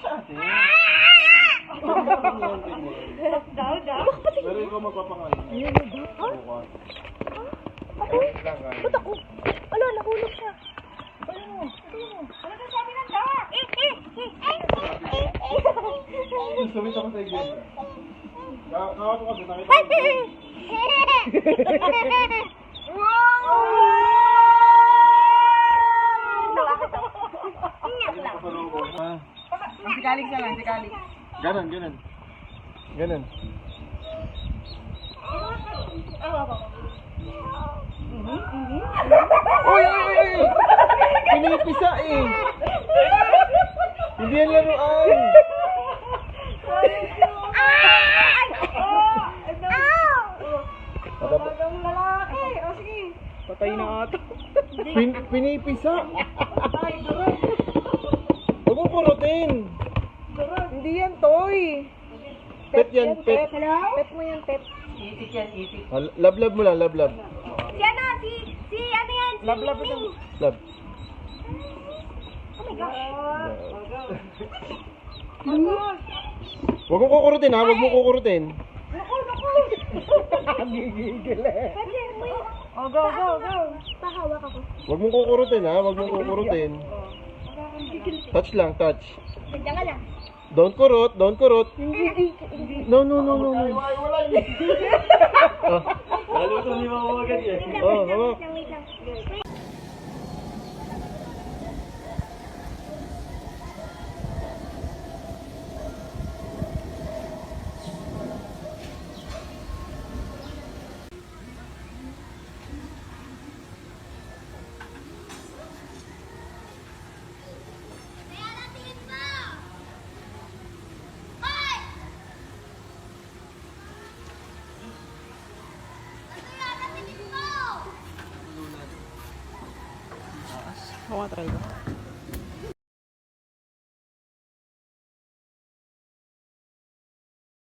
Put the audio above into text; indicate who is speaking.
Speaker 1: sa atin.
Speaker 2: Daw.
Speaker 1: Pero ikaw magpapakain.
Speaker 2: Ayun na ba? Ha?
Speaker 1: Bukas.
Speaker 2: Ako? Ba't ako? Ala, nahulog siya. Ano mo? Ano ka sabi ng dawa?
Speaker 1: Sumit ako sa iglesia. Kawato kasi, nakita ko.
Speaker 2: Sikalig siya lang, sikalig.
Speaker 1: Ganon. Ganon. Uy! Pinipisa eh! Hindi yan laruan!
Speaker 2: Patay na ata.
Speaker 1: Pinipisa! Huwag mo kurutin!
Speaker 2: Hindi yan toy.
Speaker 1: Pet yan, pet.
Speaker 2: Pet mo yan, pet.
Speaker 1: Lab mo lang, lab.
Speaker 3: Si ano, si ano yan? Si
Speaker 2: Lab
Speaker 3: Ming.
Speaker 1: Lab.
Speaker 3: Oh my gosh.
Speaker 1: Huwag mo kukurutin ha, huwag mo kukurutin.
Speaker 2: Gigigil eh.
Speaker 3: Pwede, may...
Speaker 2: Oh, go.
Speaker 3: Pahawak ako.
Speaker 1: Huwag mo kukurutin ha, huwag mo kukurutin. Touch lang, touch.
Speaker 3: Sadya ka lang.
Speaker 1: Don't kurut. No. Oh.
Speaker 4: Naluto ni Mama agad eh.
Speaker 3: Wait lang.
Speaker 2: Ako nga try ko.